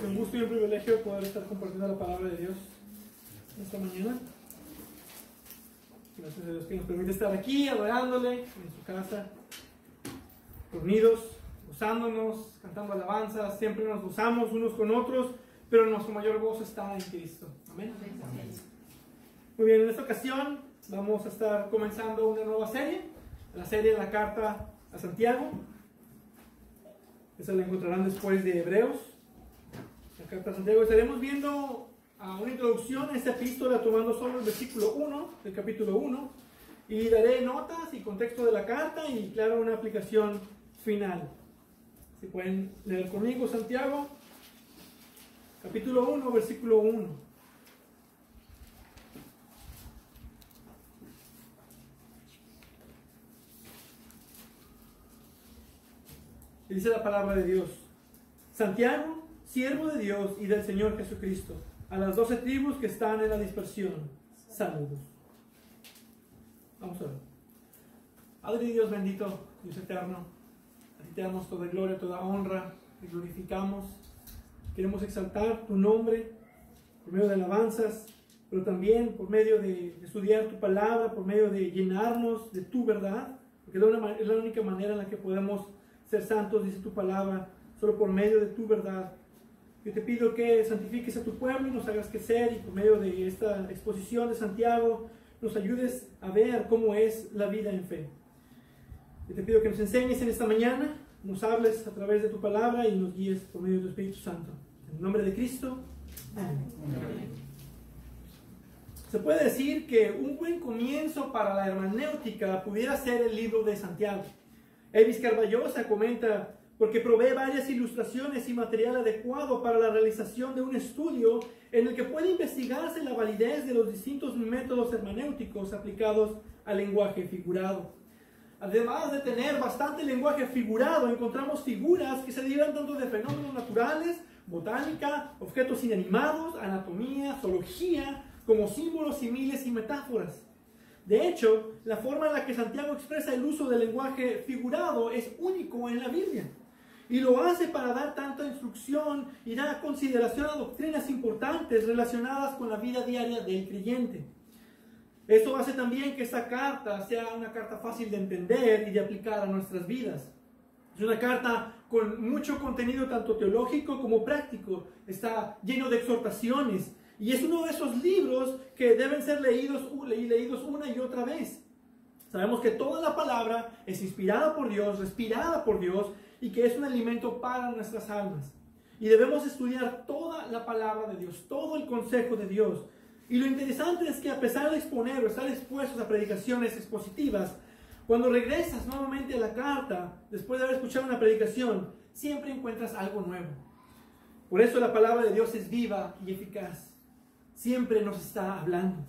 Es un gusto y un privilegio poder estar compartiendo la palabra de Dios esta mañana. Gracias a Dios que nos permite estar aquí adorándole en su casa, reunidos, gozándonos, cantando alabanzas. Siempre nos gozamos unos con otros, pero nuestro mayor gozo está en Cristo. Amén. Amén. Muy bien, en esta ocasión vamos a estar comenzando una nueva serie, la serie de la carta a Santiago. Esa la encontrarán después de Hebreos. La carta a Santiago. Estaremos viendo una introducción a esta epístola tomando solo el versículo 1 del capítulo 1 y daré notas y contexto de la carta y claro una aplicación final. Si pueden leer conmigo Santiago capítulo 1 versículo 1. Dice la palabra de Dios: Santiago, siervo de Dios y del Señor Jesucristo, a las 12 tribus que están en la dispersión, saludos. Vamos a ver. Padre Dios bendito, Dios eterno, a ti te damos toda gloria, toda honra, te glorificamos. Queremos exaltar tu nombre por medio de alabanzas, pero también por medio de estudiar tu palabra, por medio de llenarnos de tu verdad, porque es la única manera en la que podemos ser santos, dice tu palabra, solo por medio de tu verdad. Yo te pido que santifiques a tu pueblo y nos hagas crecer, y por medio de esta exposición de Santiago nos ayudes a ver cómo es la vida en fe. Yo te pido que nos enseñes en esta mañana, nos hables a través de tu palabra y nos guíes por medio de tu Espíritu Santo. En el nombre de Cristo. Amén. Amén. Se puede decir que un buen comienzo para la hermenéutica pudiera ser el libro de Santiago. Elvis Carballosa comenta: porque provee varias ilustraciones y material adecuado para la realización de un estudio en el que puede investigarse la validez de los distintos métodos hermenéuticos aplicados al lenguaje figurado. Además de tener bastante lenguaje figurado, encontramos figuras que se derivan tanto de fenómenos naturales, botánica, objetos inanimados, anatomía, zoología, como símbolos, símiles y metáforas. De hecho, la forma en la que Santiago expresa el uso del lenguaje figurado es único en la Biblia. Y lo hace para dar tanta instrucción y dar consideración a doctrinas importantes relacionadas con la vida diaria del creyente. Eso hace también que esta carta sea una carta fácil de entender y de aplicar a nuestras vidas. Es una carta con mucho contenido tanto teológico como práctico. Está lleno de exhortaciones. Y es uno de esos libros que deben ser leídos una y otra vez. Sabemos que toda la palabra es inspirada por Dios, respirada por Dios, y que es un alimento para nuestras almas. Y debemos estudiar toda la palabra de Dios, todo el consejo de Dios. Y lo interesante es que a pesar de exponer o estar expuestos a predicaciones expositivas, cuando regresas nuevamente a la carta, después de haber escuchado una predicación, siempre encuentras algo nuevo. Por eso la palabra de Dios es viva y eficaz. Siempre nos está hablando.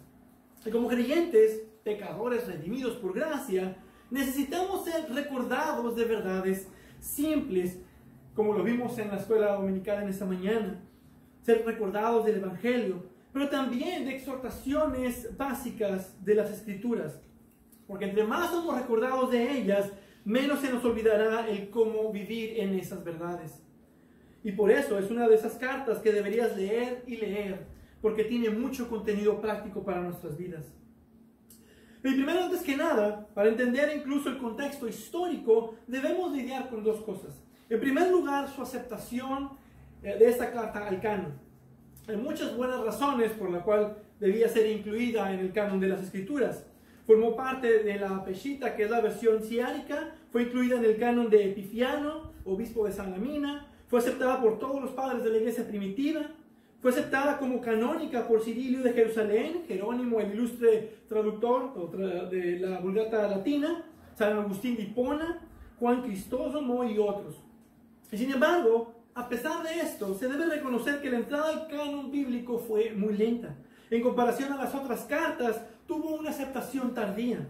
Y como creyentes, pecadores redimidos por gracia, necesitamos ser recordados de verdades simples, como lo vimos en la escuela dominical en esta mañana. Ser recordados del Evangelio, pero también de exhortaciones básicas de las Escrituras. Porque entre más somos recordados de ellas, menos se nos olvidará el cómo vivir en esas verdades. Y por eso es una de esas cartas que deberías leer y leer, porque tiene mucho contenido práctico para nuestras vidas. Y primero, antes que nada, para entender incluso el contexto histórico, debemos lidiar con dos cosas. En primer lugar, su aceptación de esta carta al canon. Hay muchas buenas razones por las cuales debía ser incluida en el canon de las Escrituras. Formó parte de la Peshitta, que es la versión siárica, fue incluida en el canon de Epifiano, obispo de Salamina, fue aceptada por todos los padres de la iglesia primitiva, fue aceptada como canónica por Cirilio de Jerusalén, Jerónimo, el ilustre traductor de la Vulgata latina, San Agustín de Hipona, Juan Crisóstomo y otros. Y sin embargo, a pesar de esto, se debe reconocer que la entrada al canon bíblico fue muy lenta. En comparación a las otras cartas, tuvo una aceptación tardía.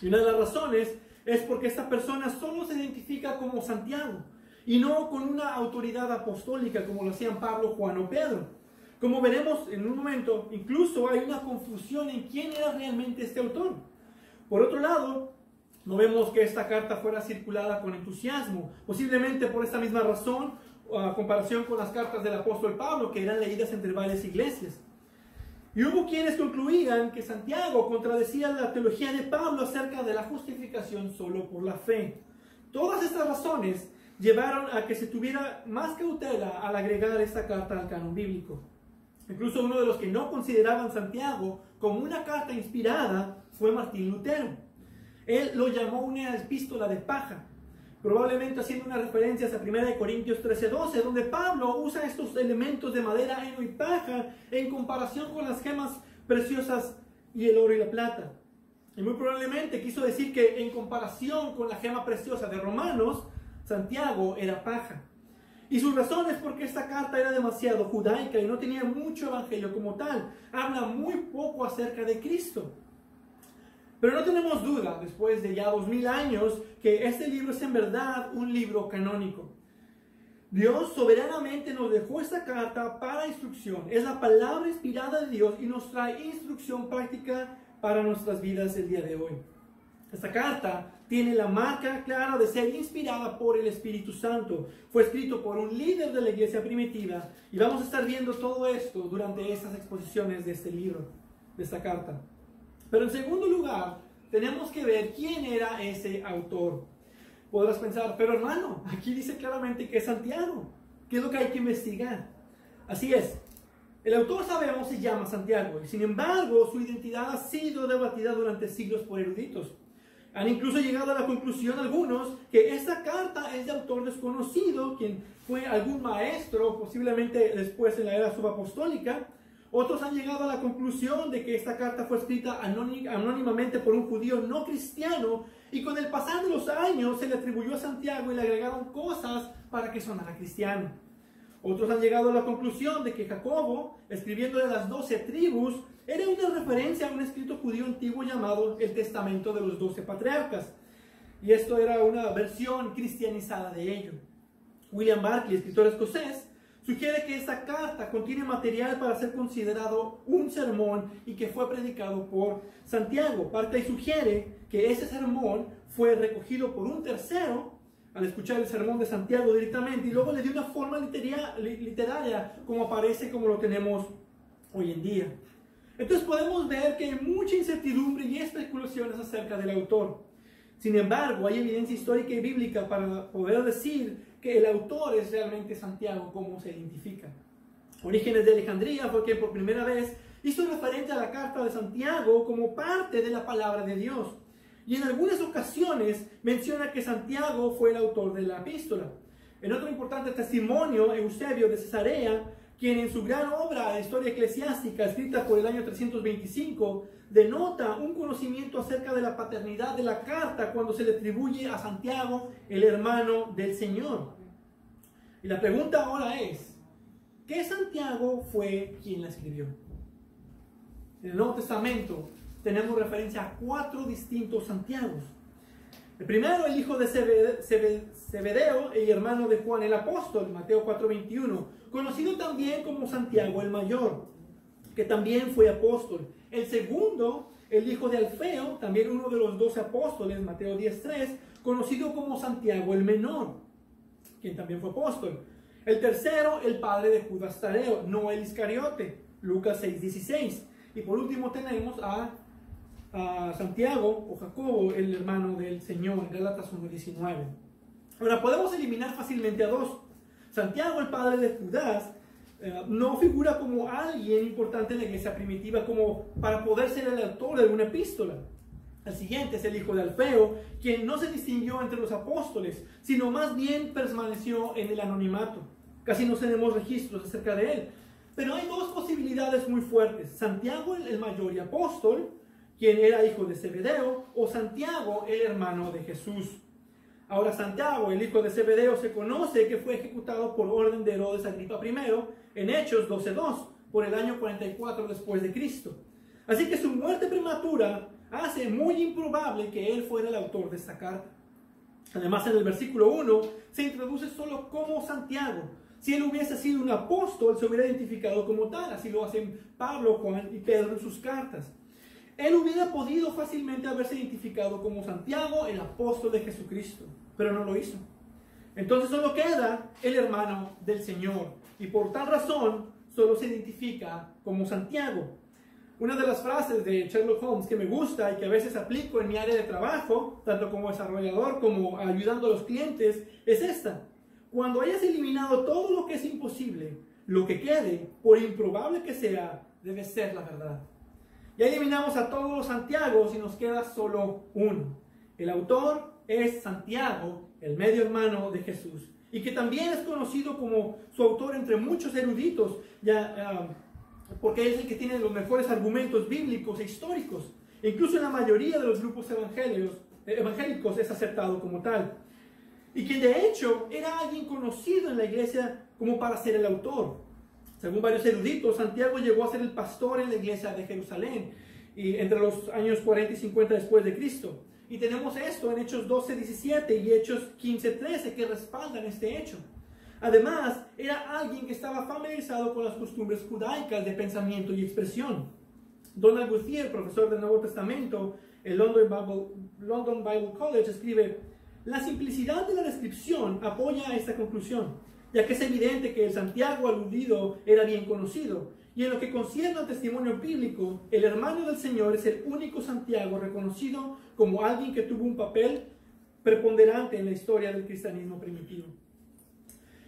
Y una de las razones es porque esta persona solo se identifica como Santiago, y no con una autoridad apostólica como lo hacían Pablo, Juan o Pedro. Como veremos en un momento, incluso hay una confusión en quién era realmente este autor. Por otro lado, no vemos que esta carta fuera circulada con entusiasmo. Posiblemente por esta misma razón, a comparación con las cartas del apóstol Pablo, que eran leídas entre varias iglesias. Y hubo quienes concluían que Santiago contradecía la teología de Pablo acerca de la justificación solo por la fe. Todas estas razones llevaron a que se tuviera más cautela al agregar esta carta al canon bíblico. Incluso uno de los que no consideraban Santiago como una carta inspirada fue Martín Lutero. Él lo llamó una epístola de paja, probablemente haciendo una referencia a 1 Corintios 13:12, donde Pablo usa estos elementos de madera, heno y paja en comparación con las gemas preciosas y el oro y la plata. Y muy probablemente quiso decir que en comparación con la gema preciosa de Romanos, Santiago era paja. Y su razón es porque esta carta era demasiado judaica y no tenía mucho evangelio como tal. Habla muy poco acerca de Cristo. Pero no tenemos duda, después de ya 2000 años, que este libro es en verdad un libro canónico. Dios soberanamente nos dejó esta carta para instrucción. Es la palabra inspirada de Dios y nos trae instrucción práctica para nuestras vidas el día de hoy. Esta carta tiene la marca clara de ser inspirada por el Espíritu Santo. Fue escrito por un líder de la iglesia primitiva y vamos a estar viendo todo esto durante estas exposiciones de este libro, de esta carta. Pero en segundo lugar, tenemos que ver quién era ese autor. Podrás pensar, pero hermano, aquí dice claramente que es Santiago. ¿Qué es lo que hay que investigar? Así es. El autor, sabemos, se llama Santiago, y sin embargo, su identidad ha sido debatida durante siglos por eruditos. Han incluso llegado a la conclusión algunos que esta carta es de autor desconocido, quien fue algún maestro, posiblemente después en la era subapostólica. Otros han llegado a la conclusión de que esta carta fue escrita anónimamente por un judío no cristiano, y con el pasar de los años se le atribuyó a Santiago y le agregaron cosas para que sonara cristiano. Otros han llegado a la conclusión de que Jacobo, escribiendo de las 12 tribus, era una referencia a un escrito judío antiguo llamado el Testamento de los 12 Patriarcas. Y esto era una versión cristianizada de ello. William Barclay, escritor escocés, sugiere que esta carta contiene material para ser considerado un sermón y que fue predicado por Santiago. Barclay sugiere que ese sermón fue recogido por un tercero al escuchar el sermón de Santiago directamente y luego le dio una forma literaria como aparece, como lo tenemos hoy en día. Entonces podemos ver que hay mucha incertidumbre y especulaciones acerca del autor. Sin embargo, hay evidencia histórica y bíblica para poder decir que el autor es realmente Santiago, como se identifica. Orígenes de Alejandría fue quien por primera vez hizo referencia a la carta de Santiago como parte de la palabra de Dios. Y en algunas ocasiones menciona que Santiago fue el autor de la epístola. En otro importante testimonio, Eusebio de Cesarea, quien en su gran obra de historia eclesiástica, escrita por el año 325, denota un conocimiento acerca de la paternidad de la carta cuando se le atribuye a Santiago, el hermano del Señor. Y la pregunta ahora es, ¿qué Santiago fue quien la escribió? En el Nuevo Testamento tenemos referencia a 4 distintos Santiagos. El primero, el hijo de Zebedeo y hermano de Juan el apóstol, Mateo 4:21, conocido también como Santiago el mayor, que también fue apóstol. El segundo, el hijo de Alfeo, también uno de los 12 apóstoles, Mateo 10:3, conocido como Santiago el menor, quien también fue apóstol. El tercero, el padre de Judas Tadeo, no el Iscariote, Lucas 6:16. Y por último tenemos a Santiago o Jacobo, el hermano del Señor, en Gálatas 1:19. Ahora podemos eliminar fácilmente a 2. Santiago, el padre de Judas, no figura como alguien importante en la iglesia primitiva como para poder ser el autor de una epístola. El siguiente es el hijo de Alfeo, quien no se distinguió entre los apóstoles, sino más bien permaneció en el anonimato. Casi no tenemos registros acerca de él. Pero hay 2 posibilidades muy fuertes: Santiago el mayor y apóstol, quien era hijo de Zebedeo, o Santiago el hermano de Jesús. Ahora, Santiago, el hijo de Zebedeo, se conoce que fue ejecutado por orden de Herodes Agripa I en Hechos 12:2, por el año 44 después de Cristo. Así que su muerte prematura hace muy improbable que él fuera el autor de esta carta. Además, en el versículo 1 se introduce solo como Santiago. Si él hubiese sido un apóstol, se hubiera identificado como tal. Así lo hacen Pablo, Juan y Pedro en sus cartas. Él hubiera podido fácilmente haberse identificado como Santiago, el apóstol de Jesucristo, pero no lo hizo. Entonces solo queda el hermano del Señor. Y por tal razón, solo se identifica como Santiago. Una de las frases de Sherlock Holmes que me gusta y que a veces aplico en mi área de trabajo, tanto como desarrollador como ayudando a los clientes, es esta: cuando hayas eliminado todo lo que es imposible, lo que quede, por improbable que sea, debe ser la verdad. Ya eliminamos a todos los Santiagos y nos queda solo uno. El autor es Santiago, el medio hermano de Jesús, y que también es conocido como su autor entre muchos eruditos, porque es el que tiene los mejores argumentos bíblicos e históricos. E incluso en la mayoría de los grupos evangélicos es aceptado como tal. Y quien de hecho era alguien conocido en la iglesia como para ser el autor. Según varios eruditos, Santiago llegó a ser el pastor en la iglesia de Jerusalén y entre los años 40 y 50 después de Cristo. Y tenemos esto en Hechos 12:17 y Hechos 15:13 que respaldan este hecho. Además, era alguien que estaba familiarizado con las costumbres judaicas de pensamiento y expresión. Donald Guthier, profesor del Nuevo Testamento en London Bible College, escribe: la simplicidad de la descripción apoya esta conclusión, ya que es evidente que el Santiago aludido era bien conocido, y en lo que concierne al testimonio bíblico, el hermano del Señor es el único Santiago reconocido como alguien que tuvo un papel preponderante en la historia del cristianismo primitivo.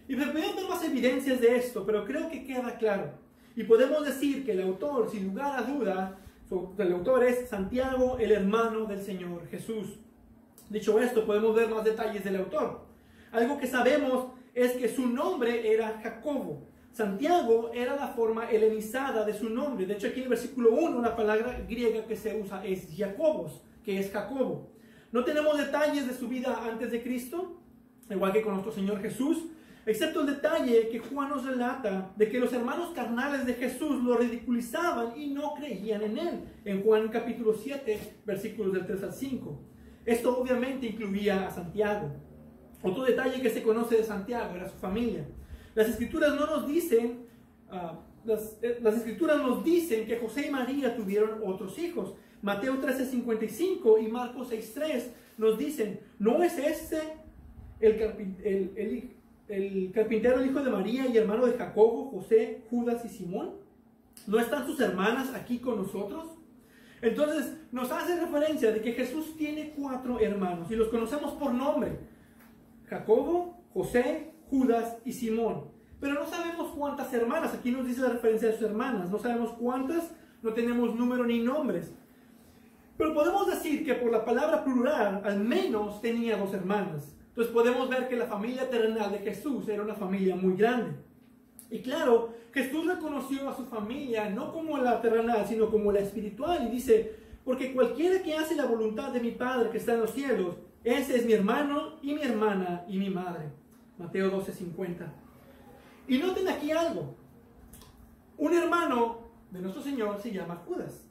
Y podemos ver más evidencias de esto, pero creo que queda claro. Y podemos decir que el autor, sin lugar a duda, el autor es Santiago, el hermano del Señor Jesús. Dicho esto, podemos ver más detalles del autor. Algo que sabemos es que su nombre era Jacobo. Santiago era la forma helenizada de su nombre. De hecho, aquí en el versículo 1, la palabra griega que se usa es Jacobos, que es Jacobo. No tenemos detalles de su vida antes de Cristo, igual que con nuestro Señor Jesús, excepto el detalle que Juan nos relata de que los hermanos carnales de Jesús lo ridiculizaban y no creían en él, en Juan capítulo 7, versículos del 3 al 5. Esto obviamente incluía a Santiago. Otro detalle que se conoce de Santiago era su familia. Las escrituras no nos dicen, las escrituras nos dicen que José y María tuvieron otros hijos. Mateo 13:55 y Marcos 6:3 nos dicen: ¿no es este el carpintero, el hijo de María y hermano de Jacobo, José, Judas y Simón? ¿No están sus hermanas aquí con nosotros? Entonces nos hace referencia de que Jesús tiene 4 hermanos y los conocemos por nombre: Jacobo, José, Judas y Simón. Pero no sabemos cuántas hermanas. Aquí nos dice la referencia de sus hermanas. No sabemos cuántas, no tenemos número ni nombres. Pero podemos decir que por la palabra plural, al menos tenía 2 hermanas. Entonces podemos ver que la familia terrenal de Jesús era una familia muy grande. Y claro, Jesús reconoció a su familia no como la terrenal, sino como la espiritual. Y dice: porque cualquiera que hace la voluntad de mi Padre que está en los cielos, ese es mi hermano y mi hermana y mi madre. Mateo 12:50. Y noten aquí algo. Un hermano de nuestro Señor se llama Judas.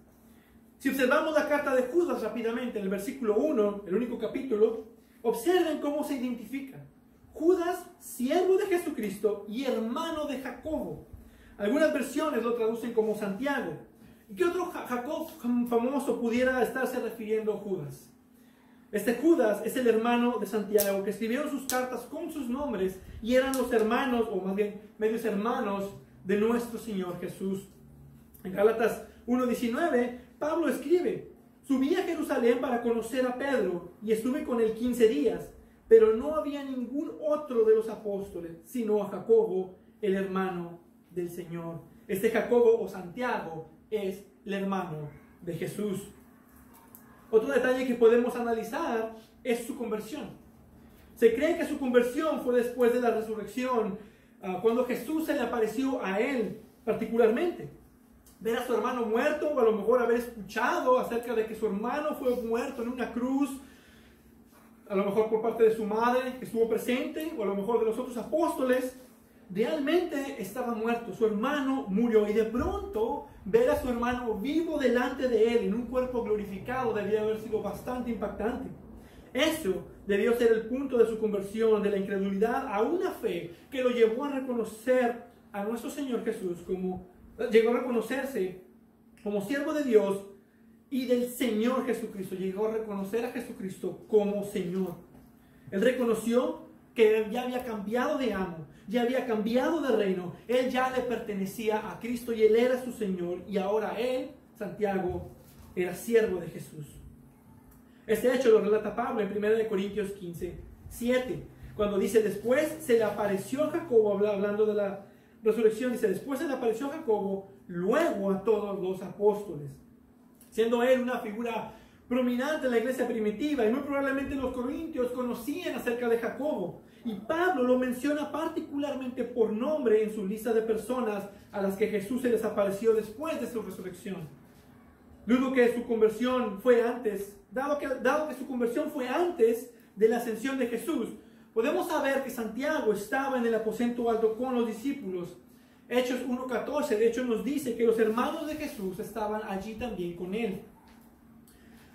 Si observamos la carta de Judas rápidamente en el versículo 1, el único capítulo, observen cómo se identifica. Judas, siervo de Jesucristo y hermano de Jacobo. Algunas versiones lo traducen como Santiago. ¿Y qué otro Jacob famoso pudiera estarse refiriendo a Judas? Este Judas es el hermano de Santiago, que escribieron sus cartas con sus nombres y eran los hermanos, o más bien medios hermanos, de nuestro Señor Jesús. En Gálatas 1:19, Pablo escribe: subí a Jerusalén para conocer a Pedro y estuve con él 15 días, pero no había ningún otro de los apóstoles, sino a Jacobo, el hermano del Señor. Este Jacobo o Santiago es el hermano de Jesús. Otro detalle que podemos analizar es su conversión. Se cree que su conversión fue después de la resurrección, cuando Jesús se le apareció a él particularmente. Ver a su hermano muerto, o a lo mejor haber escuchado acerca de que su hermano fue muerto en una cruz, a lo mejor por parte de su madre que estuvo presente, o a lo mejor de los otros apóstoles. Realmente estaba muerto, su hermano murió, y de pronto ver a su hermano vivo delante de él en un cuerpo glorificado debía haber sido bastante impactante. Eso debió ser el punto de su conversión, de la incredulidad a una fe que lo llevó a reconocer a nuestro Señor Jesús llegó a reconocerse como siervo de Dios y del Señor Jesucristo. Llegó a reconocer a Jesucristo como Señor. Él reconoció que ya había cambiado de amo, ya había cambiado de reino. Él ya le pertenecía a Cristo y él era su Señor. Y ahora él, Santiago, era siervo de Jesús. Este hecho lo relata Pablo en 1 Corintios 15, 7. Cuando dice, después se le apareció a Jacobo, hablando de la resurrección, dice, después se le apareció a Jacobo, luego a todos los apóstoles. Siendo él una figura prominente en la iglesia primitiva, y muy probablemente los corintios conocían acerca de Jacobo. Y Pablo lo menciona particularmente por nombre en su lista de personas a las que Jesús se les apareció después de su resurrección. Dudo que su conversión fue antes, dado que su conversión fue antes de la ascensión de Jesús, podemos saber que Santiago estaba en el aposento alto con los discípulos. Hechos 1:14, de hecho, nos dice que los hermanos de Jesús estaban allí también con él.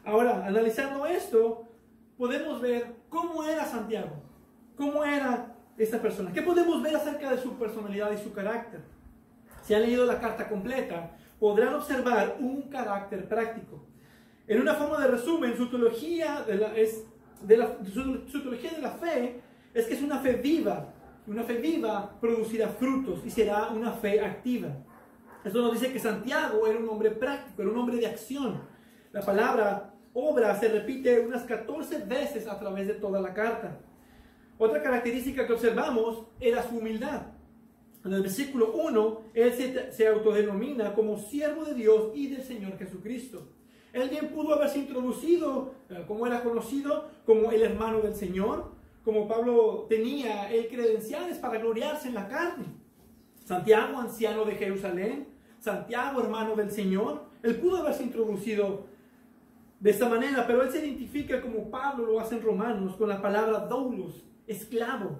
Ahora, analizando esto, podemos ver cómo era Santiago, cómo era esta persona. ¿Qué podemos ver acerca de su personalidad y su carácter? Si han leído la carta completa, podrán observar un carácter práctico. En una forma de resumen, su teología de la fe es que es una fe viva. Una fe viva producirá frutos y será una fe activa. Esto nos dice que Santiago era un hombre práctico, era un hombre de acción. La palabra obra se repite unas 14 veces a través de toda la carta. Otra característica que observamos era su humildad. En el versículo 1, él se autodenomina como siervo de Dios y del Señor Jesucristo. Él bien pudo haberse introducido, como era conocido, como el hermano del Señor, como Pablo tenía el credenciales para gloriarse en la carne. Santiago, anciano de Jerusalén, Santiago, hermano del Señor. Él pudo haberse introducido de esta manera, pero él se identifica como Pablo lo hace en Romanos con la palabra doulos, esclavo.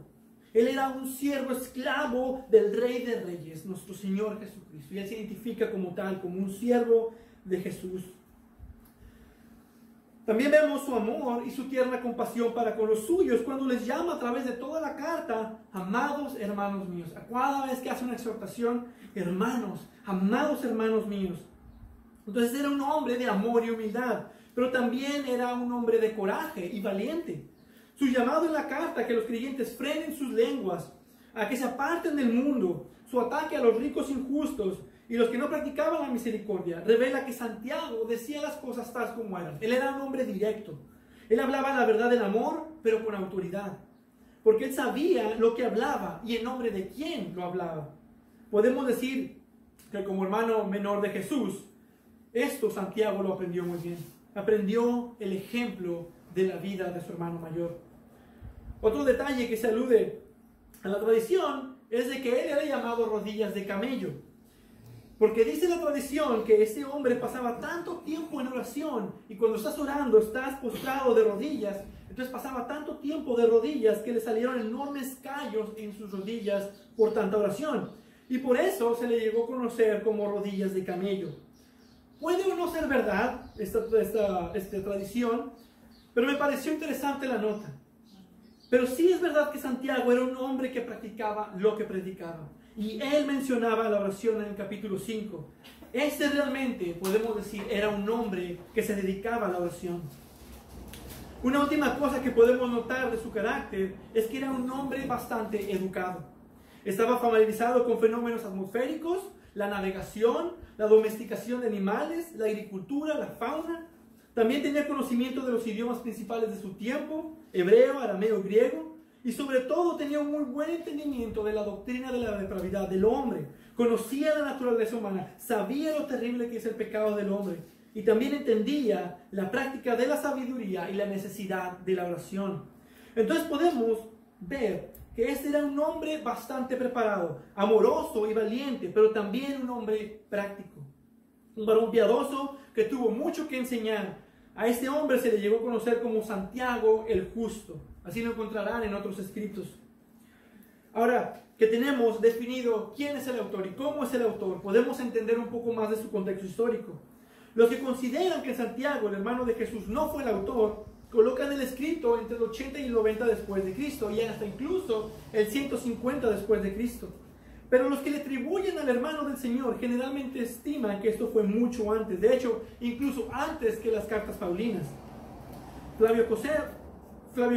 Él era un siervo esclavo del Rey de Reyes, nuestro Señor Jesucristo. Y él se identifica como tal, como un siervo de Jesús. También vemos su amor y su tierna compasión para con los suyos cuando les llama a través de toda la carta, amados hermanos míos. A cada vez que hace una exhortación, hermanos, amados hermanos míos. Entonces era un hombre de amor y humildad, pero también era un hombre de coraje y valiente. Su llamado en la carta a que los creyentes frenen sus lenguas, a que se aparten del mundo, su ataque a los ricos injustos y los que no practicaban la misericordia, revela que Santiago decía las cosas tal como eran. Él era un hombre directo. Él hablaba la verdad del amor, pero con autoridad. Porque él sabía lo que hablaba y en nombre de quién lo hablaba. Podemos decir que como hermano menor de Jesús, esto Santiago lo aprendió muy bien. Aprendió el ejemplo de la vida de su hermano mayor. Otro detalle que se alude a la tradición es de que él era llamado rodillas de camello. Porque dice la tradición que ese hombre pasaba tanto tiempo en oración y cuando estás orando estás postrado de rodillas, entonces pasaba tanto tiempo de rodillas que le salieron enormes callos en sus rodillas por tanta oración. Y por eso se le llegó a conocer como rodillas de camello. Puede o no ser verdad esta tradición, pero me pareció interesante la nota. Pero sí es verdad que Santiago era un hombre que practicaba lo que predicaba. Y él mencionaba la oración en el capítulo 5. Este realmente, podemos decir, era un hombre que se dedicaba a la oración. Una última cosa que podemos notar de su carácter es que era un hombre bastante educado. Estaba familiarizado con fenómenos atmosféricos, la navegación, la domesticación de animales, la agricultura, la fauna. También tenía conocimiento de los idiomas principales de su tiempo, hebreo, arameo, griego. Y sobre todo tenía un muy buen entendimiento de la doctrina de la depravidad del hombre. Conocía la naturaleza humana, sabía lo terrible que es el pecado del hombre. Y también entendía la práctica de la sabiduría y la necesidad de la oración. Entonces podemos ver que este era un hombre bastante preparado, amoroso y valiente, pero también un hombre práctico. Un varón piadoso que tuvo mucho que enseñar. A este hombre se le llegó a conocer como Santiago el Justo. Así lo encontrarán en otros escritos. Ahora que tenemos definido quién es el autor y cómo es el autor, podemos entender un poco más de su contexto histórico. Los que consideran que Santiago, el hermano de Jesús, no fue el autor, colocan el escrito entre el 80 y el 90 después de Cristo y hasta incluso el 150 después de Cristo. Pero los que le atribuyen al hermano del Señor generalmente estiman que esto fue mucho antes, de hecho, incluso antes que las cartas paulinas. Flavio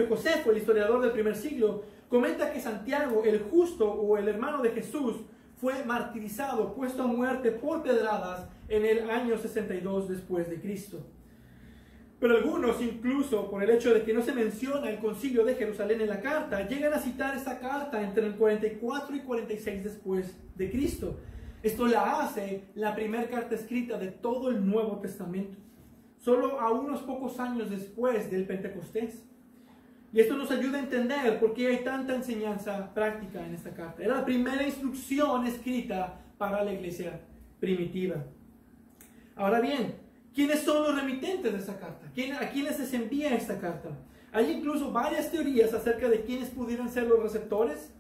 Josefo, el historiador del primer siglo, comenta que Santiago, el justo o el hermano de Jesús, fue martirizado, puesto a muerte por pedradas en el año 62 después de Cristo. Pero algunos, incluso por el hecho de que no se menciona el concilio de Jerusalén en la carta, llegan a citar esta carta entre el 44 y 46 después de Cristo. Esto la hace la primera carta escrita de todo el Nuevo Testamento, solo a unos pocos años después del Pentecostés. Y esto nos ayuda a entender por qué hay tanta enseñanza práctica en esta carta. Era la primera instrucción escrita para la iglesia primitiva. Ahora bien, ¿quiénes son los remitentes de esta carta? ¿A quiénes se envía esta carta? Hay incluso varias teorías acerca de quiénes pudieran ser los receptores,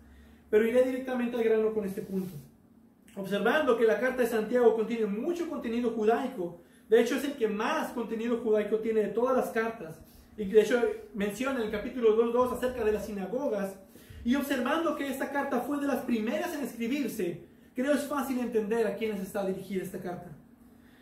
pero iré directamente al grano con este punto. Observando que la carta de Santiago contiene mucho contenido judaico, de hecho es el que más contenido judaico tiene de todas las cartas, y de hecho menciona en el capítulo 2.2 acerca de las sinagogas, y observando que esta carta fue de las primeras en escribirse, creo es fácil entender a quiénes está dirigida esta carta.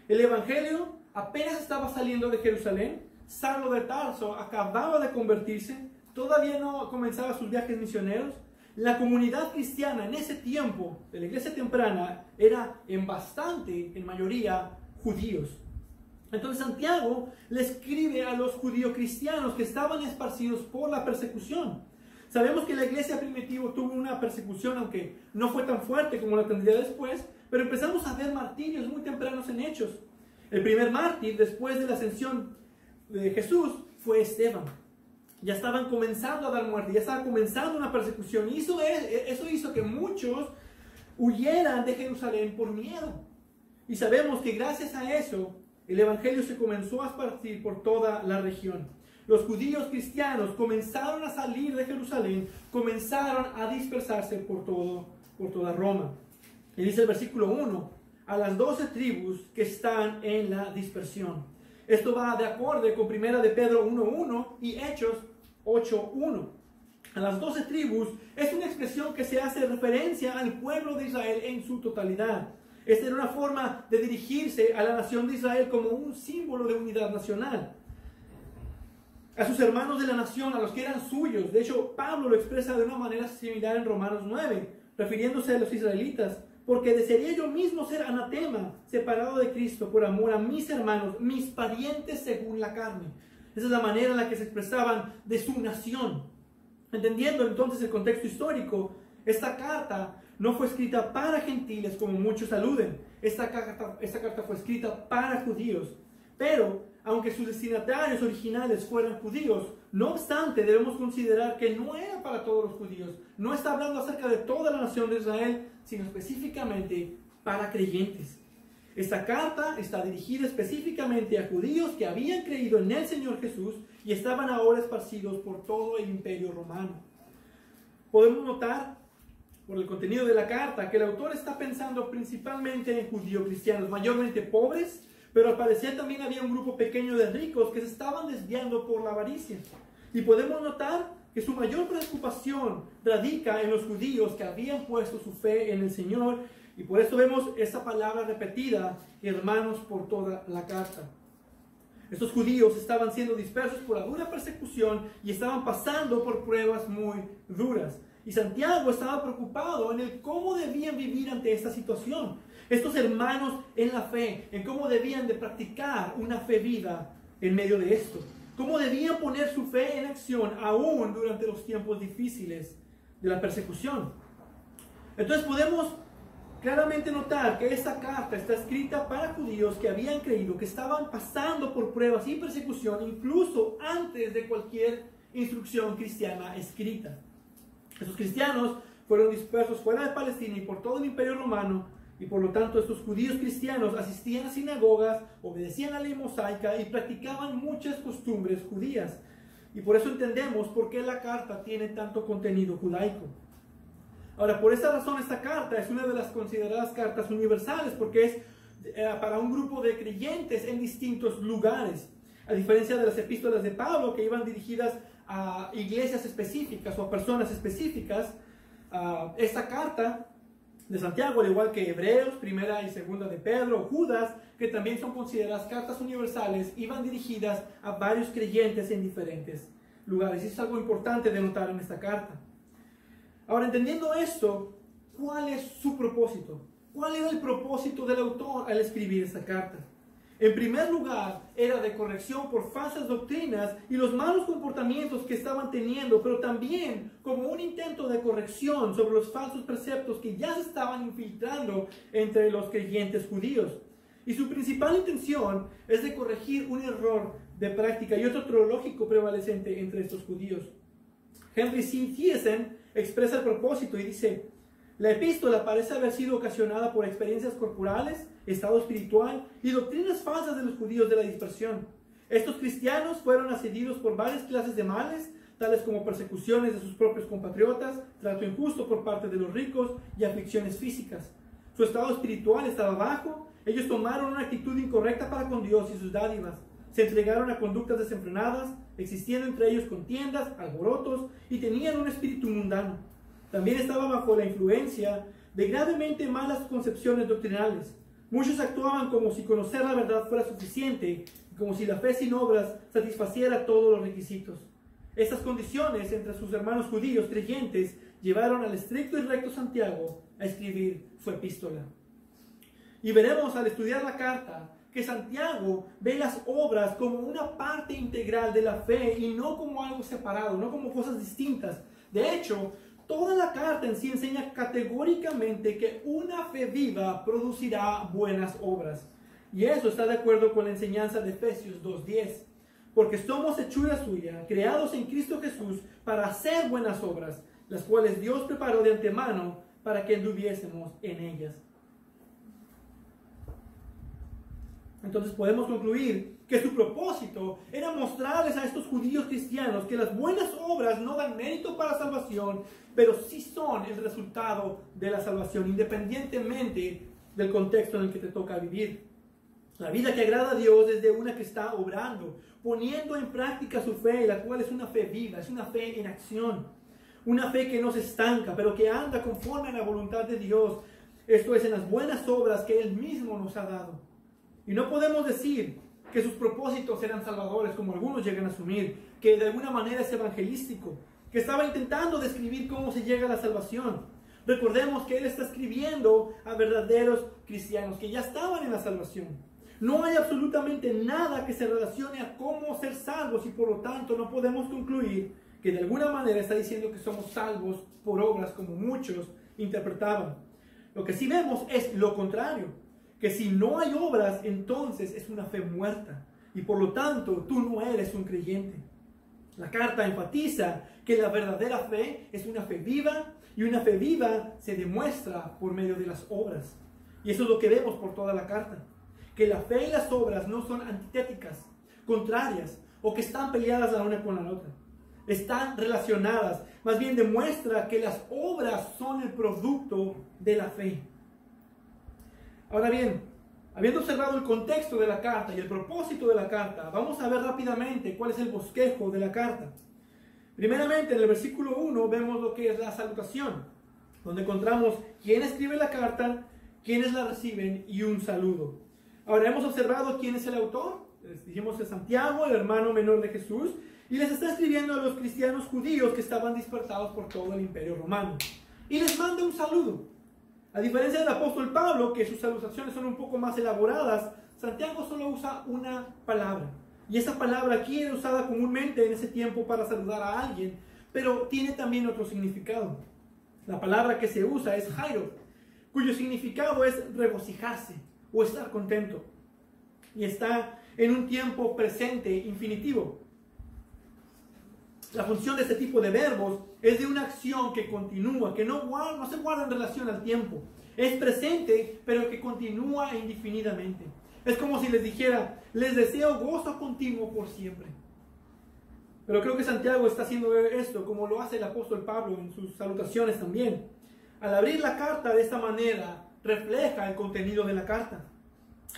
El Evangelio apenas estaba saliendo de Jerusalén, Saulo de Tarso acababa de convertirse, todavía no comenzaba sus viajes misioneros. La comunidad cristiana en ese tiempo, de la iglesia temprana, era en mayoría, judíos. Entonces Santiago le escribe a los judíos cristianos que estaban esparcidos por la persecución. Sabemos que la iglesia primitiva tuvo una persecución, aunque no fue tan fuerte como la tendría después, pero empezamos a ver martirios muy tempranos en Hechos. El primer mártir, después de la ascensión de Jesús, fue Esteban. Ya estaban comenzando a dar muerte, ya estaba comenzando una persecución, y eso hizo que muchos huyeran de Jerusalén por miedo. Y sabemos que gracias a eso, el Evangelio se comenzó a esparcir por toda la región. Los judíos cristianos comenzaron a salir de Jerusalén, comenzaron a dispersarse por toda Roma. Y dice el versículo 1, a las 12 tribus que están en la dispersión. Esto va de acuerdo con 1 de Pedro 1.1 y Hechos 8.1. A las 12 tribus es una expresión que se hace referencia al pueblo de Israel en su totalidad. Esta era una forma de dirigirse a la nación de Israel como un símbolo de unidad nacional. A sus hermanos de la nación, a los que eran suyos. De hecho, Pablo lo expresa de una manera similar en Romanos 9, refiriéndose a los israelitas. Porque desearía yo mismo ser anatema, separado de Cristo, por amor a mis hermanos, mis parientes según la carne. Esa es la manera en la que se expresaban de su nación. Entendiendo entonces el contexto histórico, esta carta no fue escrita para gentiles como muchos aluden. Esta carta fue escrita para judíos. Pero, aunque sus destinatarios originales fueran judíos, no obstante debemos considerar que no era para todos los judíos. No está hablando acerca de toda la nación de Israel, sino específicamente para creyentes. Esta carta está dirigida específicamente a judíos que habían creído en el Señor Jesús y estaban ahora esparcidos por todo el imperio romano. Podemos notar por el contenido de la carta que el autor está pensando principalmente en judíos cristianos, mayormente pobres, pero al parecer también había un grupo pequeño de ricos que se estaban desviando por la avaricia. Y podemos notar que su mayor preocupación radica en los judíos que habían puesto su fe en el Señor, y por eso vemos esa palabra repetida, hermanos, por toda la carta. Estos judíos estaban siendo dispersos por la dura persecución y estaban pasando por pruebas muy duras. Y Santiago estaba preocupado en el cómo debían vivir ante esta situación. Estos hermanos en la fe, en cómo debían de practicar una fe viva en medio de esto. Cómo debían poner su fe en acción aún durante los tiempos difíciles de la persecución. Entonces podemos claramente notar que esta carta está escrita para judíos que habían creído, que estaban pasando por pruebas y persecución incluso antes de cualquier instrucción cristiana escrita. Estos cristianos fueron dispersos fuera de Palestina y por todo el imperio romano, y por lo tanto estos judíos cristianos asistían a sinagogas, obedecían a la ley mosaica y practicaban muchas costumbres judías. Y por eso entendemos por qué la carta tiene tanto contenido judaico. Ahora, por esta razón esta carta es una de las consideradas cartas universales, porque es para un grupo de creyentes en distintos lugares. A diferencia de las epístolas de Pablo, que iban dirigidas a iglesias específicas o a personas específicas, esta carta de Santiago, al igual que Hebreos, primera y segunda de Pedro, Judas, que también son consideradas cartas universales, iban dirigidas a varios creyentes en diferentes lugares. Y es algo importante de notar en esta carta. Ahora, entendiendo esto, ¿cuál es su propósito? ¿Cuál era el propósito del autor al escribir esta carta? En primer lugar, era de corrección por falsas doctrinas y los malos comportamientos que estaban teniendo, pero también como un intento de corrección sobre los falsos preceptos que ya se estaban infiltrando entre los creyentes judíos. Y su principal intención es de corregir un error de práctica y otro teológico prevalecente entre estos judíos. Henry C. Thiessen expresa el propósito y dice: la epístola parece haber sido ocasionada por experiencias corporales, estado espiritual y doctrinas falsas de los judíos de la dispersión. Estos cristianos fueron asediados por varias clases de males, tales como persecuciones de sus propios compatriotas, trato injusto por parte de los ricos y aflicciones físicas. Su estado espiritual estaba bajo, ellos tomaron una actitud incorrecta para con Dios y sus dádivas, se entregaron a conductas desenfrenadas, existiendo entre ellos contiendas, alborotos y tenían un espíritu mundano. También estaba bajo la influencia de gravemente malas concepciones doctrinales. Muchos actuaban como si conocer la verdad fuera suficiente, como si la fe sin obras satisfaciera todos los requisitos. Estas condiciones entre sus hermanos judíos creyentes llevaron al estricto y recto Santiago a escribir su epístola. Y veremos al estudiar la carta que Santiago ve las obras como una parte integral de la fe y no como algo separado, no como cosas distintas. De hecho, toda la carta en sí enseña categóricamente que una fe viva producirá buenas obras. Y eso está de acuerdo con la enseñanza de Efesios 2:10. Porque somos hechura suya, creados en Cristo Jesús para hacer buenas obras, las cuales Dios preparó de antemano para que anduviésemos en ellas. Entonces podemos concluir que su propósito era mostrarles a estos judíos cristianos que las buenas obras no dan mérito para salvación, pero sí son el resultado de la salvación, independientemente del contexto en el que te toca vivir. La vida que agrada a Dios es de una que está obrando, poniendo en práctica su fe, la cual es una fe viva, es una fe en acción. Una fe que no se estanca, pero que anda conforme a la voluntad de Dios. Esto es, en las buenas obras que Él mismo nos ha dado. Y no podemos decir que sus propósitos eran salvadores, como algunos llegan a asumir, que de alguna manera es evangelístico, que estaba intentando describir cómo se llega a la salvación. Recordemos que Él está escribiendo a verdaderos cristianos que ya estaban en la salvación. No hay absolutamente nada que se relacione a cómo ser salvos y por lo tanto no podemos concluir que de alguna manera está diciendo que somos salvos por obras como muchos interpretaban. Lo que sí vemos es lo contrario, que si no hay obras, entonces es una fe muerta y por lo tanto tú no eres un creyente. La carta enfatiza que la verdadera fe es una fe viva y una fe viva se demuestra por medio de las obras. Y eso es lo que vemos por toda la carta, que la fe y las obras no son antitéticas, contrarias o que están peleadas la una con la otra. Están relacionadas, más bien demuestra que las obras son el producto de la fe. Ahora bien, habiendo observado el contexto de la carta y el propósito de la carta, vamos a ver rápidamente cuál es el bosquejo de la carta. Primeramente, en el versículo 1 vemos lo que es la salutación, donde encontramos quién escribe la carta, quiénes la reciben y un saludo. Ahora, hemos observado quién es el autor. Dijimos que es Santiago, el hermano menor de Jesús, y les está escribiendo a los cristianos judíos que estaban dispersados por todo el imperio romano. Y les manda un saludo. A diferencia del apóstol Pablo, que sus salutaciones son un poco más elaboradas, Santiago solo usa una palabra. Y esa palabra aquí era usada comúnmente en ese tiempo para saludar a alguien, pero tiene también otro significado. La palabra que se usa es jairo, cuyo significado es regocijarse o estar contento. Y está en un tiempo presente infinitivo. La función de este tipo de verbos es de una acción que continúa, que no se guarda en relación al tiempo. Es presente, pero que continúa indefinidamente. Es como si les dijera, les deseo gozo continuo por siempre. Pero creo que Santiago está haciendo esto, como lo hace el apóstol Pablo en sus salutaciones también. Al abrir la carta de esta manera, refleja el contenido de la carta.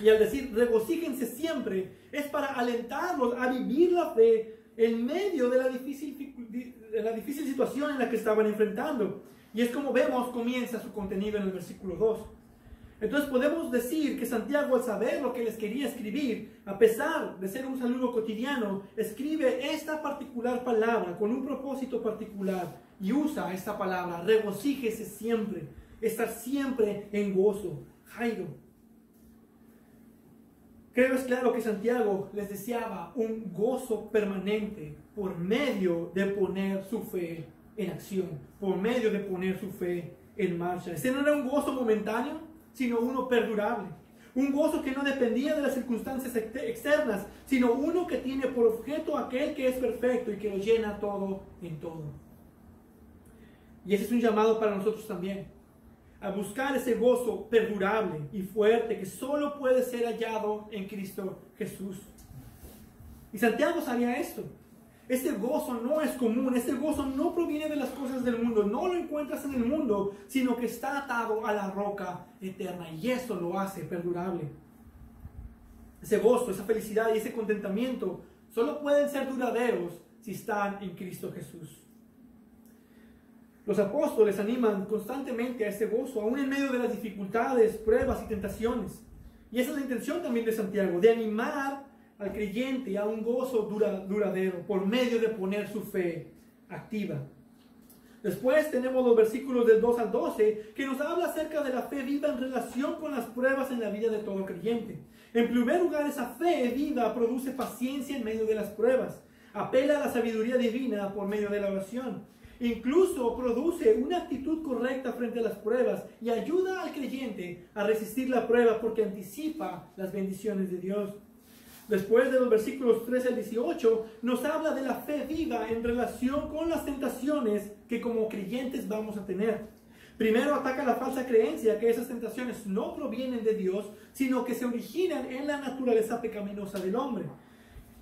Y al decir, regocíjense siempre, es para alentarlos a vivir la fe en medio de la difícil situación en la que estaban enfrentando. Y es como vemos, comienza su contenido en el versículo 2. Entonces podemos decir que Santiago, al saber lo que les quería escribir, a pesar de ser un saludo cotidiano, escribe esta particular palabra con un propósito particular y usa esta palabra, regocíjese siempre, estar siempre en gozo. Jairo. Creo es claro que Santiago les deseaba un gozo permanente por medio de poner su fe en acción, por medio de poner su fe en marcha. Este no era un gozo momentáneo, sino uno perdurable. Un gozo que no dependía de las circunstancias externas, sino uno que tiene por objeto aquel que es perfecto y que lo llena todo en todo. Y ese es un llamado para nosotros también, a buscar ese gozo perdurable y fuerte que solo puede ser hallado en Cristo Jesús. Y Santiago sabía esto. Este gozo no es común, este gozo no proviene de las cosas del mundo, no lo encuentras en el mundo, sino que está atado a la roca eterna, y eso lo hace perdurable. Ese gozo, esa felicidad y ese contentamiento solo pueden ser duraderos si están en Cristo Jesús. Los apóstoles animan constantemente a este gozo, aún en medio de las dificultades, pruebas y tentaciones. Y esa es la intención también de Santiago, de animar al creyente a un gozo duradero por medio de poner su fe activa. Después tenemos los versículos del 2 al 12 que nos habla acerca de la fe viva en relación con las pruebas en la vida de todo creyente. En primer lugar, esa fe viva produce paciencia en medio de las pruebas, apela a la sabiduría divina por medio de la oración. Incluso produce una actitud correcta frente a las pruebas y ayuda al creyente a resistir la prueba porque anticipa las bendiciones de Dios. Después de los versículos 13 al 18, nos habla de la fe viva en relación con las tentaciones que como creyentes vamos a tener. Primero ataca la falsa creencia que esas tentaciones no provienen de Dios, sino que se originan en la naturaleza pecaminosa del hombre.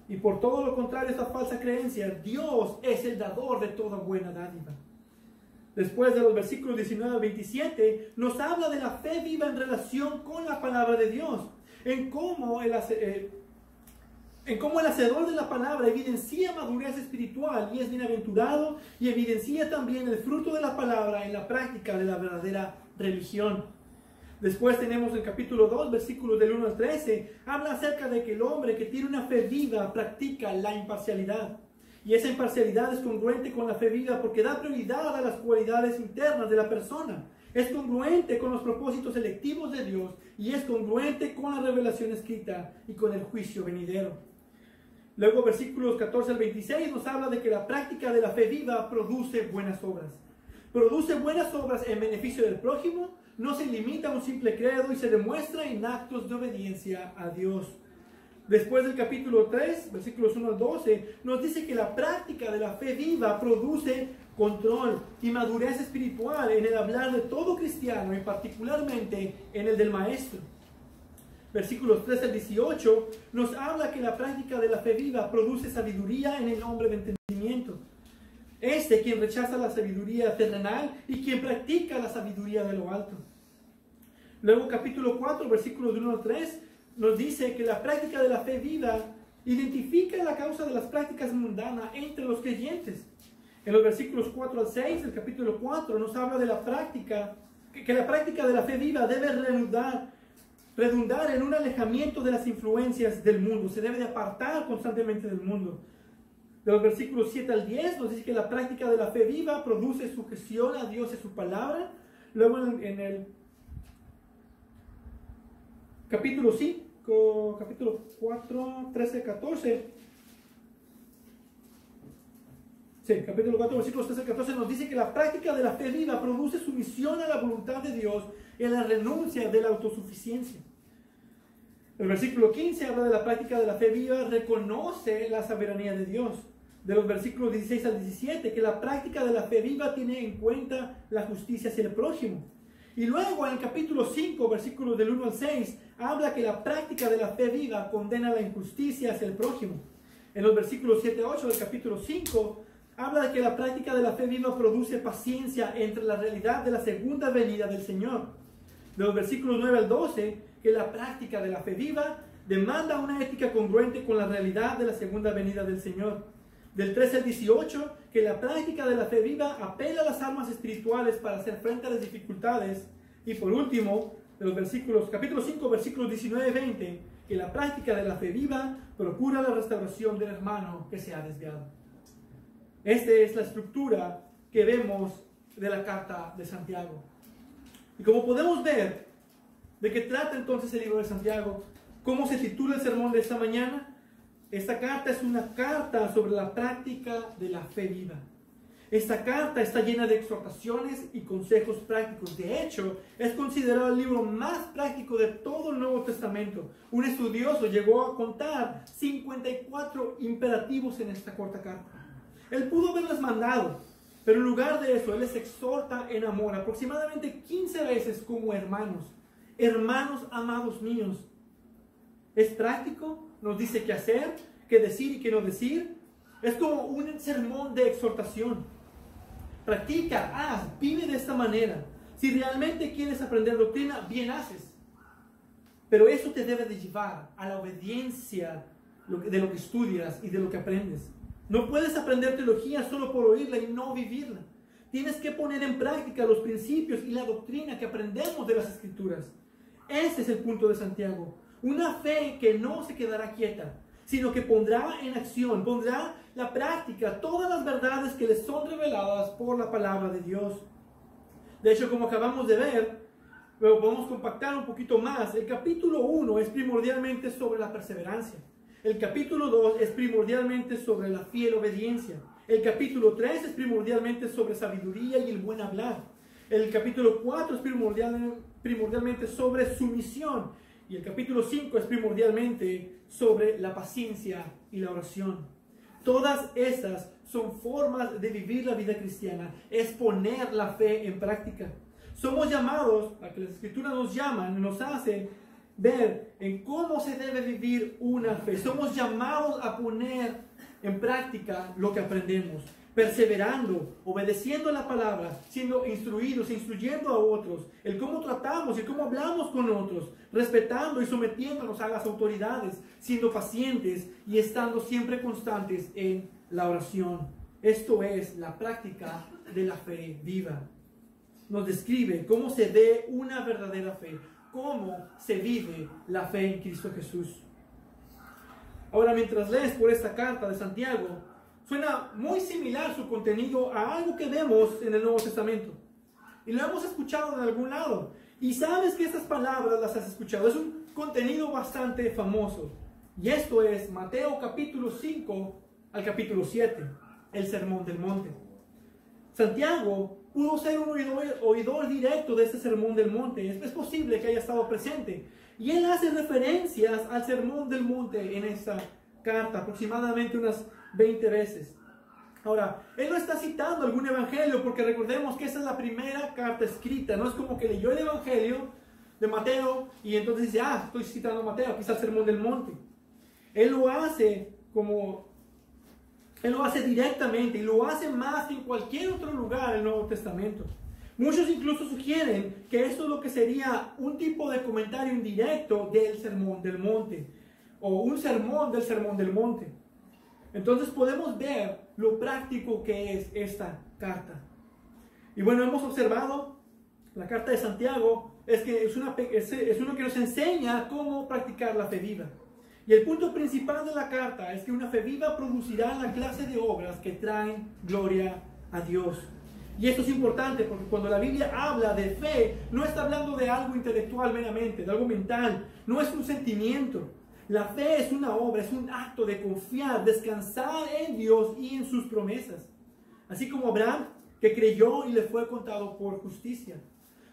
Y por todo lo contrario a esta falsa creencia, Dios es el dador de toda buena dádiva. Después de los versículos 19 al 27, nos habla de la fe viva en relación con la palabra de Dios, en cómo el hacedor de la palabra evidencia madurez espiritual y es bienaventurado, y evidencia también el fruto de la palabra en la práctica de la verdadera religión. Después tenemos el capítulo 2, versículos del 1 al 13, habla acerca de que el hombre que tiene una fe viva practica la imparcialidad. Y esa imparcialidad es congruente con la fe viva porque da prioridad a las cualidades internas de la persona. Es congruente con los propósitos electivos de Dios y es congruente con la revelación escrita y con el juicio venidero. Luego versículos 14 al 26 nos habla de que la práctica de la fe viva produce buenas obras. Produce buenas obras en beneficio del prójimo, no se limita a un simple credo y se demuestra en actos de obediencia a Dios. Después del capítulo 3, versículos 1 al 12, nos dice que la práctica de la fe viva produce control y madurez espiritual en el hablar de todo cristiano y particularmente en el del maestro. Versículos 13 al 18 nos habla que la práctica de la fe viva produce sabiduría en el hombre de entendimiento. Quien rechaza la sabiduría terrenal y quien practica la sabiduría de lo alto. Luego capítulo 4, versículos 1 al 3, nos dice que la práctica de la fe viva identifica la causa de las prácticas mundanas entre los creyentes. En los versículos 4 al 6 del capítulo 4 nos habla de la práctica, que la práctica de la fe viva debe redundar en un alejamiento de las influencias del mundo. Se debe de apartar constantemente del mundo. De los versículos 7 al 10 nos dice que la práctica de la fe viva produce sujeción a Dios y a su palabra. Luego en el capítulo 5, capítulo 4, 13, 14. Sí, capítulo 4, versículos 13 al 14 nos dice que la práctica de la fe viva produce sumisión a la voluntad de Dios y a la renuncia de la autosuficiencia. El versículo 15 habla de la práctica de la fe viva, reconoce la soberanía de Dios. De los versículos 16 al 17, que la práctica de la fe viva tiene en cuenta la justicia hacia el prójimo. Y luego en el capítulo 5, versículos del 1 al 6, habla que la práctica de la fe viva condena la injusticia hacia el prójimo. En los versículos 7 a 8 del capítulo 5, habla de que la práctica de la fe viva produce paciencia entre la realidad de la segunda venida del Señor. De los versículos 9 al 12, que la práctica de la fe viva demanda una ética congruente con la realidad de la segunda venida del Señor. Del 13 al 18, que la práctica de la fe viva apela a las armas espirituales para hacer frente a las dificultades. Y por último, de los capítulo 5, versículos 19 y 20, que la práctica de la fe viva procura la restauración del hermano que se ha desviado. Esta es la estructura que vemos de la carta de Santiago. Y como podemos ver, ¿de qué trata entonces el libro de Santiago? ¿Cómo se titula el sermón de esta mañana? Esta carta es una carta sobre la práctica de la fe viva. Esta carta está llena de exhortaciones y consejos prácticos. De hecho, es considerado el libro más práctico de todo el Nuevo Testamento. Un estudioso llegó a contar 54 imperativos en esta corta carta. Él pudo haberles mandado, pero en lugar de eso, él les exhorta en amor aproximadamente 15 veces como hermanos. Hermanos amados míos. ¿Es práctico? Nos dice qué hacer, qué decir y qué no decir. Es como un sermón de exhortación. Practica, haz, vive de esta manera. Si realmente quieres aprender doctrina, bien haces. Pero eso te debe de llevar a la obediencia de lo que estudias y de lo que aprendes. No puedes aprender teología solo por oírla y no vivirla. Tienes que poner en práctica los principios y la doctrina que aprendemos de las Escrituras. Ese es el punto de Santiago. Una fe que no se quedará quieta, sino que pondrá en acción, pondrá la práctica todas las verdades que les son reveladas por la palabra de Dios. De hecho, como acabamos de ver, pero podemos compactar un poquito más. El capítulo 1 es primordialmente sobre la perseverancia. El capítulo 2 es primordialmente sobre la fiel obediencia. El capítulo 3 es primordialmente sobre sabiduría y el buen hablar. El capítulo 4 es primordialmente sobre sumisión. Y el capítulo 5 es primordialmente sobre la paciencia y la oración. Todas estas son formas de vivir la vida cristiana. Es poner la fe en práctica. Somos llamados, a que las Escrituras nos llaman, nos hacen ver en cómo se debe vivir una fe. Somos llamados a poner en práctica lo que aprendemos, perseverando, obedeciendo la palabra, siendo instruidos, instruyendo a otros, el cómo tratamos y cómo hablamos con otros, respetando y sometiéndonos a las autoridades, siendo pacientes y estando siempre constantes en la oración. Esto es la práctica de la fe viva. Nos describe cómo se ve una verdadera fe, cómo se vive la fe en Cristo Jesús. Ahora, mientras lees por esta carta de Santiago, suena muy similar su contenido a algo que vemos en el Nuevo Testamento. Y lo hemos escuchado en algún lado. Y sabes que estas palabras las has escuchado. Es un contenido bastante famoso. Y esto es Mateo capítulo 5 al capítulo 7, el Sermón del Monte. Santiago pudo ser un oidor directo de este Sermón del Monte. Es posible que haya estado presente. Y él hace referencias al Sermón del Monte en esta carta, aproximadamente unas 20 veces. Ahora, él no está citando algún evangelio, porque recordemos que esa es la primera carta escrita. No es como que leyó el evangelio de Mateo y entonces dice, estoy citando a Mateo, aquí está el Sermón del Monte. Él lo hace directamente y lo hace más que en cualquier otro lugar del Nuevo Testamento. Muchos incluso sugieren que esto es lo que sería un tipo de comentario indirecto del Sermón del Monte, o un sermón del Sermón del Monte. Entonces podemos ver lo práctico que es esta carta. Y bueno, hemos observado la carta de Santiago, es uno que nos enseña cómo practicar la fe viva. Y el punto principal de la carta es que una fe viva producirá la clase de obras que traen gloria a Dios. Y esto es importante porque cuando la Biblia habla de fe, no está hablando de algo intelectual meramente, de algo mental, no es un sentimiento. La fe es una obra, es un acto de confiar, descansar en Dios y en sus promesas. Así como Abraham, que creyó y le fue contado por justicia.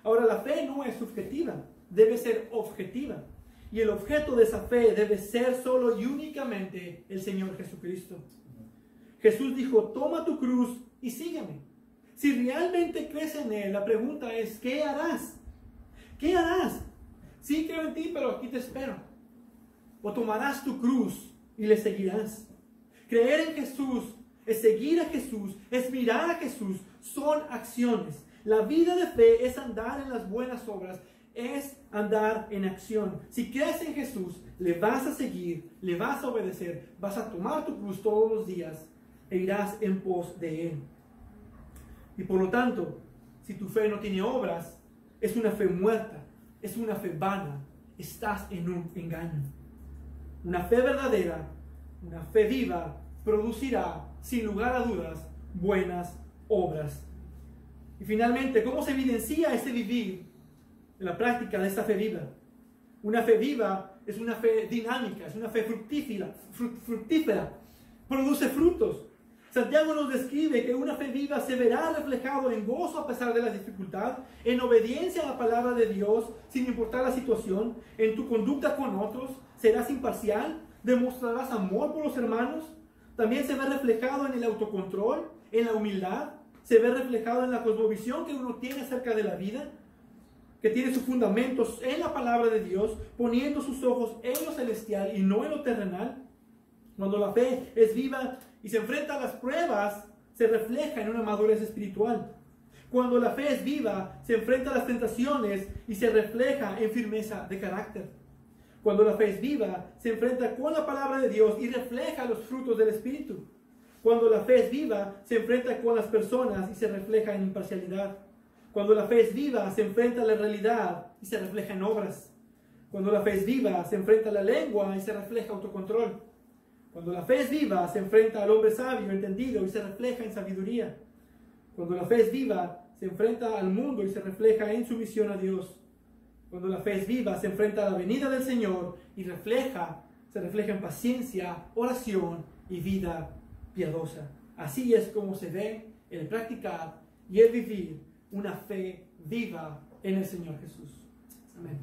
Ahora, la fe no es subjetiva, debe ser objetiva. Y el objeto de esa fe debe ser solo y únicamente el Señor Jesucristo. Jesús dijo, toma tu cruz y sígueme. Si realmente crees en Él, la pregunta es, ¿qué harás? ¿Qué harás? Sí creo en ti, pero aquí te espero. O tomarás tu cruz y le seguirás. Creer en Jesús es seguir a Jesús, es mirar a Jesús, son acciones. La vida de fe es andar en las buenas obras, es andar en acción. Si crees en Jesús, le vas a seguir, le vas a obedecer, vas a tomar tu cruz todos los días e irás en pos de Él. Y por lo tanto, si tu fe no tiene obras, es una fe muerta, es una fe vana, estás en un engaño. Una fe verdadera, una fe viva, producirá, sin lugar a dudas, buenas obras. Y finalmente, ¿cómo se evidencia este vivir en la práctica de esta fe viva? Una fe viva es una fe dinámica, es una fe fructífera, produce frutos. Santiago nos describe que una fe viva se verá reflejado en gozo a pesar de la dificultad, en obediencia a la palabra de Dios, sin importar la situación, en tu conducta con otros, serás imparcial, demostrarás amor por los hermanos. También se ve reflejado en el autocontrol, en la humildad, se ve reflejado en la cosmovisión que uno tiene acerca de la vida, que tiene sus fundamentos en la palabra de Dios, poniendo sus ojos en lo celestial y no en lo terrenal. Cuando la fe es viva y se enfrenta a las pruebas, se refleja en una madurez espiritual. Cuando la fe es viva, se enfrenta a las tentaciones y se refleja en firmeza de carácter. Cuando la fe es viva, se enfrenta con la palabra de Dios y refleja los frutos del Espíritu. Cuando la fe es viva, se enfrenta con las personas y se refleja en imparcialidad. Cuando la fe es viva, se enfrenta a la realidad y se refleja en obras. Cuando la fe es viva, se enfrenta a la lengua y se refleja autocontrol. Cuando la fe es viva, se enfrenta al hombre sabio, entendido y se refleja en sabiduría. Cuando la fe es viva, se enfrenta al mundo y se refleja en sumisión a Dios. Cuando la fe es viva, se enfrenta a la venida del Señor y se refleja en paciencia, oración y vida piadosa. Así es como se ve el practicar y el vivir una fe viva en el Señor Jesús. Amén.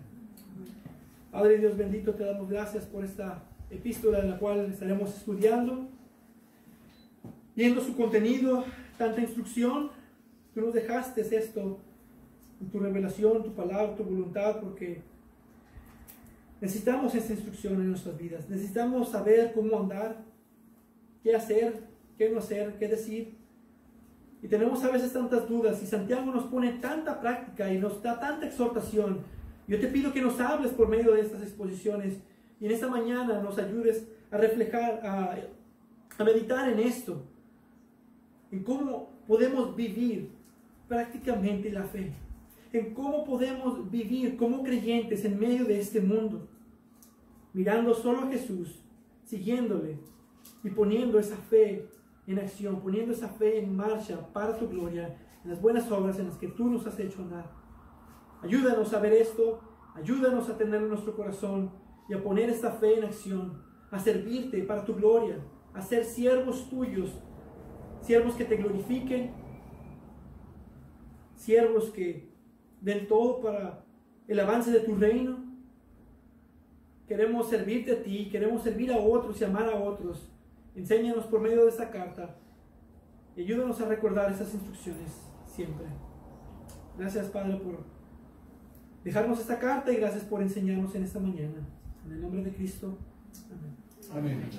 Padre Dios bendito, te damos gracias por esta epístola en la cual estaremos estudiando, viendo su contenido, tanta instrucción. Tú nos dejaste esto en tu revelación, tu palabra, tu voluntad, porque necesitamos esta instrucción en nuestras vidas. Necesitamos saber cómo andar, qué hacer, qué no hacer, qué decir. Y tenemos a veces tantas dudas, y Santiago nos pone tanta práctica y nos da tanta exhortación. Yo te pido que nos hables por medio de estas exposiciones y en esta mañana nos ayudes a reflejar, a meditar en esto, en cómo podemos vivir prácticamente la fe, en cómo podemos vivir como creyentes en medio de este mundo, mirando solo a Jesús, siguiéndole y poniendo esa fe en acción, poniendo esa fe en marcha para tu gloria, en las buenas obras en las que tú nos has hecho andar. Ayúdanos a ver esto, ayúdanos a tenerlo en nuestro corazón y a poner esta fe en acción, a servirte para tu gloria, a ser siervos tuyos, siervos que te glorifiquen, siervos que den todo para el avance de tu reino. Queremos servirte a ti, queremos servir a otros y amar a otros. Enséñanos por medio de esta carta y ayúdanos a recordar esas instrucciones siempre. Gracias, Padre, por dejarnos esta carta y gracias por enseñarnos en esta mañana. En el nombre de Cristo. Amén. Amén.